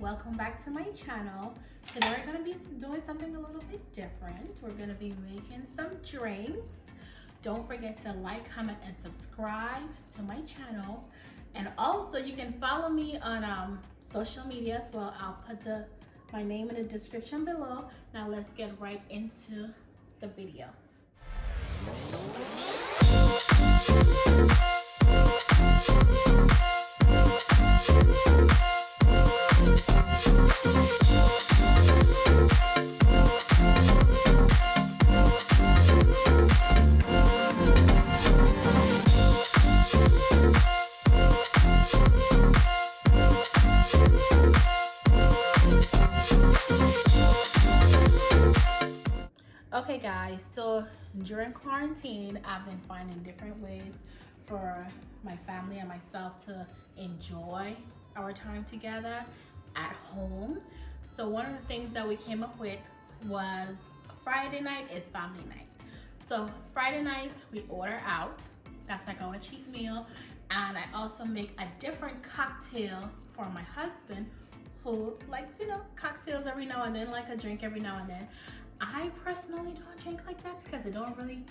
welcome back to my channel. Today we're going to be doing something a little bit different. We're going to be making some drinks. Don't forget to like, comment, and subscribe to my channel. And also you can follow me on social media as well. I'll put my name in the description below. Now let's get right into the video. Okay guys, so during quarantine, I've been finding different ways for my family and myself to enjoy our time together at home. So one of the things that we came up with was Friday night is family night. So Friday nights we order out, that's like our cheap meal, and I also make a different cocktail for my husband who likes, cocktails every now and then, like a drink every now and then. I personally don't drink like that because it don't really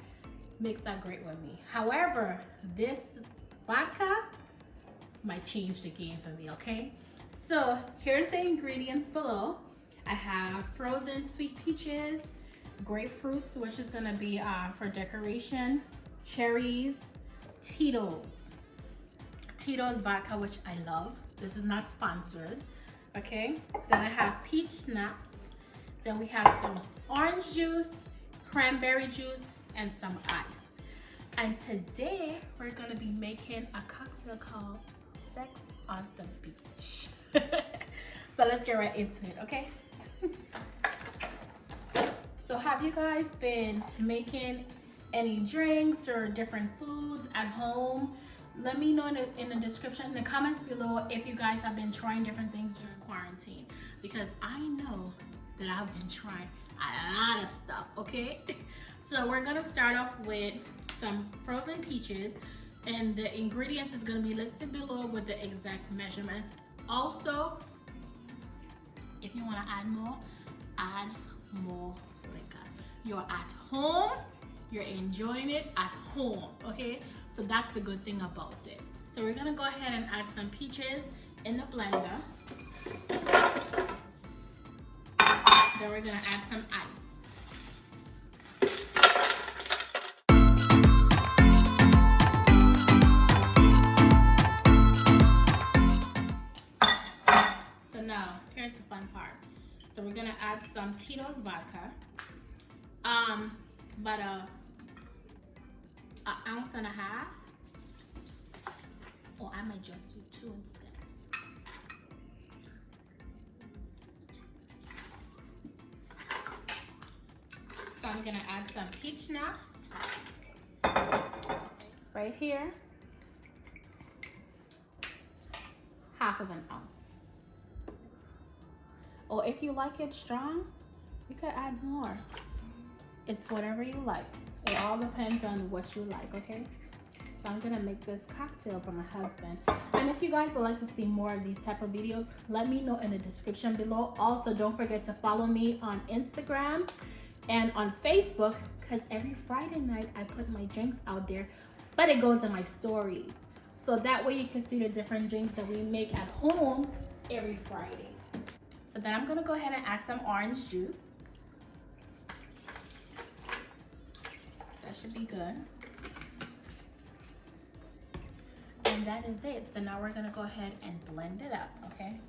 mix that great with me. However, this vodka might change the game for me, okay? So here's the ingredients below. I have frozen sweet peaches, grapefruits, which is gonna be for decoration, cherries, Tito's vodka, which I love. This is not sponsored, okay? Then I have peach schnapps. Then we have some orange juice, cranberry juice, and some ice. And today we're gonna be making a cocktail called Sex on the Beach. So let's get right into it, okay? So have you guys been making any drinks or different foods at home? Let me know in the description, in the comments below, if you guys have been trying different things during quarantine, because I know that I've been trying a lot of stuff, okay? So we're gonna start off with some frozen peaches, and the ingredients is gonna be listed below with the exact measurements. Also, if you wanna add more liquor. You're at home, you're enjoying it at home, okay? So that's the good thing about it. So we're gonna go ahead and add some peaches in the blender. Then we're gonna add some ice. So now, here's the fun part. So we're gonna add some Tito's vodka. About an ounce and a half. Or I might just do 2 instead. So I'm gonna add some peach schnapps right here, half of an ounce. Or if you like it strong, you could add more. It's whatever you like. It all depends on what you like, okay? So I'm gonna make this cocktail for my husband. And if you guys would like to see more of these type of videos, let me know in the description below. Also, don't forget to follow me on Instagram and on Facebook, because every Friday night I put my drinks out there, but it goes in my stories. So that way you can see the different drinks that we make at home every Friday. So then I'm gonna go ahead and add some orange juice. That should be good. And that is it. So now we're gonna go ahead and blend it up, okay?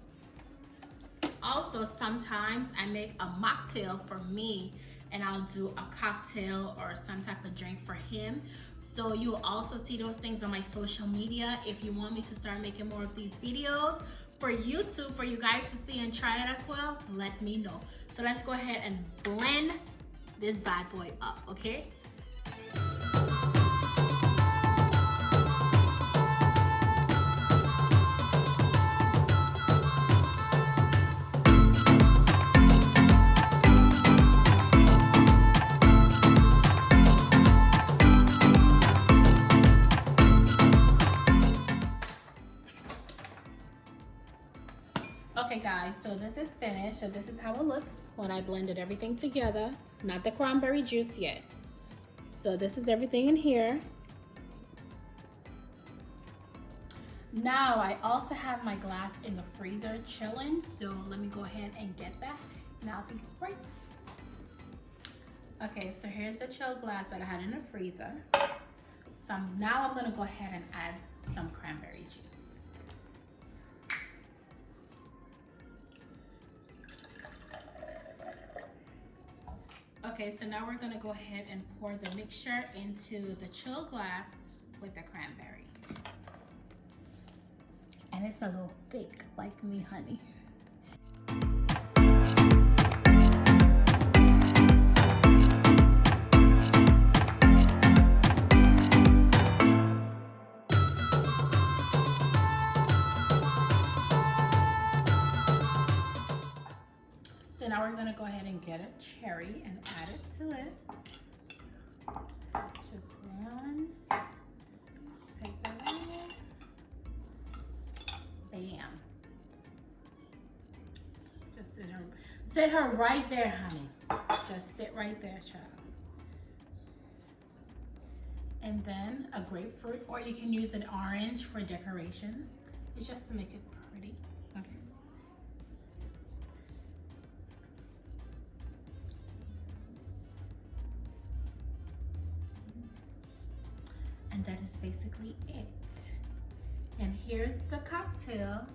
Also, sometimes I make a mocktail for me, and I'll do a cocktail or some type of drink for him. So you'll also see those things on my social media. If you want me to start making more of these videos for YouTube, for you guys to see and try it as well, let me know. So let's go ahead and blend this bad boy up, okay? Okay guys, so this is finished. So this is how it looks when I blended everything together. Not the cranberry juice yet. So this is everything in here. Now I also have my glass in the freezer chilling. So let me go ahead and get that and I'll be right. Okay, so here's the chill glass that I had in the freezer. So now I'm gonna go ahead and add some cranberry juice. Okay, so now we're gonna go ahead and pour the mixture into the chill glass with the cranberry. And it's a little thick, like me, honey. So now we're gonna go ahead and get a cherry and add it to it. Just one. Take that out. Bam. Just sit her right there, honey. Just sit right there, child. And then a grapefruit, or you can use an orange for decoration. It's just to make it pretty. Okay. And that is basically it. And here's the cocktail.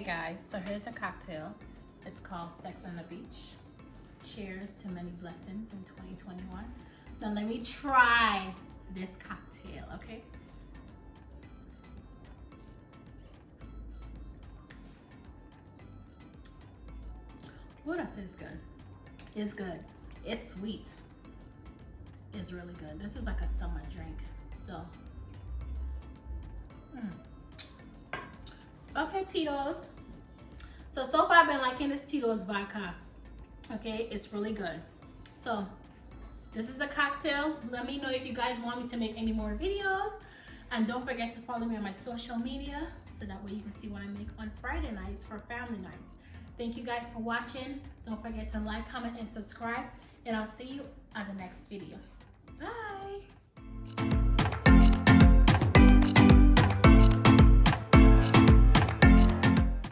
Guys, so here's a cocktail. It's called Sex on the Beach. Cheers to many blessings in 2021. Now let me try this cocktail, okay? What else is good? It's good. It's sweet. It's really good. This is like a summer drink. So okay, Tito's. So far I've been liking this Tito's vodka. Okay, it's really good. So this is a cocktail. Let me know if you guys want me to make any more videos. And don't forget to follow me on my social media so that way you can see what I make on Friday nights for family nights. Thank you guys for watching. Don't forget to like, comment, and subscribe. And I'll see you on the next video.